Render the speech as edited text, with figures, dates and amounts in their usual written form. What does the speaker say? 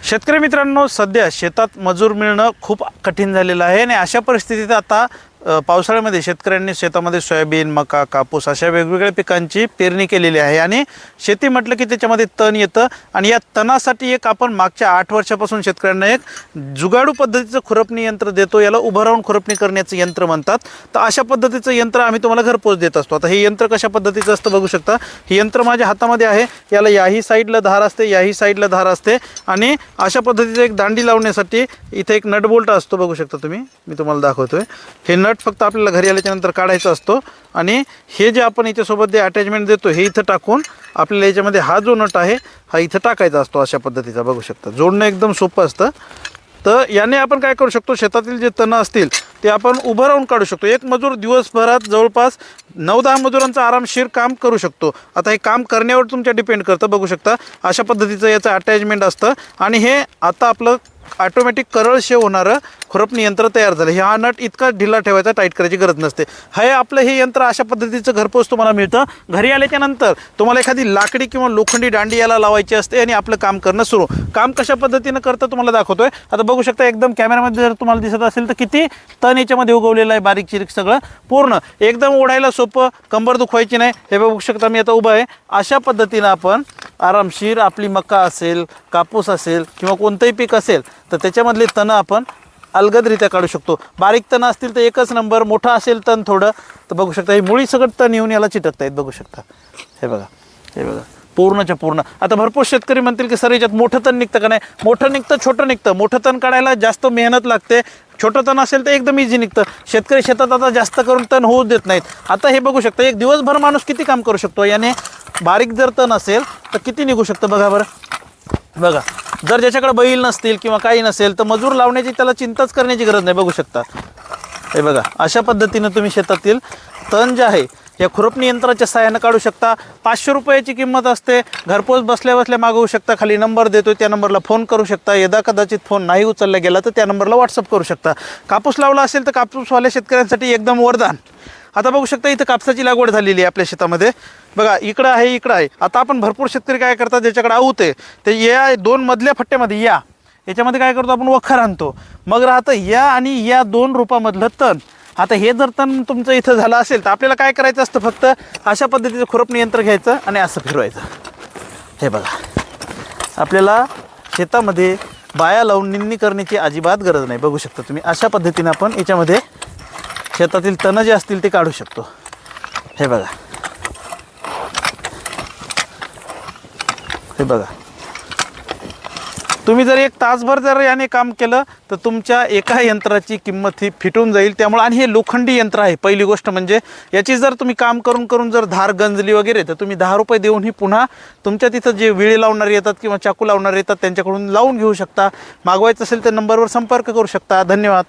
शेतकरी मित्रांनो, सध्या शेतात मजूर मिळणं खूप कठीण झालेलं आहे आणि अशा परिस्थितीत आता पावसाळ्यामध्ये शेतकऱ्यांनी शेतामध्ये सोयाबीन, मका, कापूस अशा वेगवेगळ्या पिकांची पेरणी केलेली आहे आणि शेती म्हटलं की त्याच्यामध्ये तण येतं आणि या तणासाठी एक आपण मागच्या 8 वर्षापासून शेतकऱ्यांना एक जुगाडू पद्धतीचं खुरपणी यंत्र देतो. याला उभं राहून खुरपणी करण्याचं यंत्र म्हणतात. तर अशा पद्धतीचं यंत्र आम्ही तुम्हाला घरपोच देत असतो. आता हे यंत्र कशा पद्धतीचं असतं बघू शकता. हे यंत्र माझ्या हातामध्ये आहे. याला याही साईडला धार असते, याही साईडला धार असते आणि अशा पद्धतीचं एक दांडी लावण्यासाठी इथे एक नट बोल्ट असतो. बघू शकता तुम्ही, मी तुम्हाला दाखवतोय. हे नट फक्त आपल्याला घरी आल्याच्यानंतर काढायचा असतो आणि हे जे आपण याच्यासोबत जे अटॅचमेंट देतो हे इथं टाकून आपल्याला याच्यामध्ये हा जो नट आहे हा इथं टाकायचा असतो. अशा पद्धतीचा बघू शकता. जोडणं एकदम सोपं असतं. तर याने आपण काय करू शकतो, शेतातील जे तण असतील ते आपण उभं राहून काढू शकतो. एक मजूर दिवसभरात जवळपास 9-10 मजुरांचं आरामशीर काम करू शकतो. आता हे काम करण्यावर तुमच्या डिपेंड करतं. बघू शकता अशा पद्धतीचं याचं अटॅचमेंट असतं आणि हे आता आपलं ऑटोमॅटिक करळ शेव होणारं खुरपणी यंत्र तयार झालं. हा नट इतका ढिला ठेवायचा, टाईट करायची गरज नसते. हे यंत्र अशा पद्धतीचं घरपोच तुम्हाला मिळतं. घरी आल्याच्यानंतर तुम्हाला एखादी लाकडी किंवा लोखंडी दांडी याला लावायची असते आणि आपलं काम करणं सुरू. काम कशा पद्धतीनं करतं तुम्हाला दाखवतोय. आता बघू शकता एकदम कॅमेऱ्यामध्ये जर तुम्हाला दिसत असेल तर किती तण याच्यामध्ये उगवलेलं आहे, बारीक चिरीक सगळं पूर्ण एकदम ओढायला सोपं, कंबर दुखवायची नाही. हे बघू शकता मी आता उभा आहे. अशा पद्धतीनं आपण आरामशीर आपली मका असेल, कापूस असेल किंवा कोणतंही पीक असेल तर त्याच्यामधले तण आपण अलगदरित्या काढू शकतो. बारीक तण असतील तर एकच नंबर, मोठं असेल तण थोडं तर बघू शकता ही मुळी सगळं तण येऊन याला चिटकत आहेत. बघू शकता हे बघा पूर्णच्या पूर्ण. आता भरपूर शेतकरी म्हणतील की सर याच्यात मोठं तण निघतं का? नाही, मोठं निघतं, छोटं निघतं. मोठं तण काढायला जास्त मेहनत लागते, छोटं तण असेल तर एकदम इझी निघतं. शेतकरी शेतात आता जास्त करून तण होऊ देत नाहीत. आता हे बघू शकता एक दिवसभर माणूस किती काम करू शकतो याने. बारीक जर तण असेल तर किती निघू शकतं बघा बरं. बघा जर ज्याच्याकडे बैल नसतील किंवा काही नसेल तर मजूर लावण्याची त्याला चिंताच करण्याची गरज नाही. बघू शकता हे बघा अशा पद्धतीनं तुम्ही शेतातील तण जे आहे या खुरपणी यंत्राच्या सहाय्यानं काढू शकता. 500 रुपयाची किंमत असते. घरपोच बसल्या बसल्या मागवू शकता. खाली नंबर देतो त्या नंबरला फोन करू शकता. यदा कदाचित फोन नाही उचलला गेला तर त्या नंबरला व्हॉट्सअप करू शकता. कापूस लावला असेल तर कापूसवाल्या शेतकऱ्यांसाठी एकदम वरदान. आता बघू शकता इथं कापसाची लागवड झालेली आहे आपल्या शेतामध्ये. बघा इकडं आहे, इकडं आहे. आता आपण भरपूर शेतकरी काय करतात, ज्याच्याकडे आऊत आहे ते या 2 मधल्या फट्ट्यामध्ये याच्यामध्ये काय करतो आपण वखर आणतो. मग राहतं या आणि या 2 रोपामधलं तण. आता हे जर तण तुमचं इथं झालं असेल तर आपल्याला काय करायचं असतं, फक्त अशा पद्धतीचं खुरपणी यंत्र घ्यायचं आणि असं फिरवायचं. हे बघा आपल्याला शेतामध्ये बाया लावून निंदणी करण्याची अजिबात गरज नाही. बघू शकता तुम्ही अशा पद्धतीने आपण याच्यामध्ये शेतातील तण जे असतील ते काढू शकतो. हे बघा तुम्ही जर 1 तासभर जर याने काम केलं तर तुमच्या एका यंत्राची किंमत ही फिटून जाईल. त्यामुळे आणि हे लोखंडी यंत्र आहे. पहिली गोष्ट म्हणजे याची जर तुम्ही काम करून जर धार गंजली वगैरे तर तुम्ही 10 रुपये देऊन ही पुन्हा तुमच्या तिथं जे विळे लावणारे येतात किंवा चाकू लावणारे येतात त्यांच्याकडून लावून घेऊ शकता. मागवायचं असेल तर नंबरवर संपर्क करू शकता. धन्यवाद.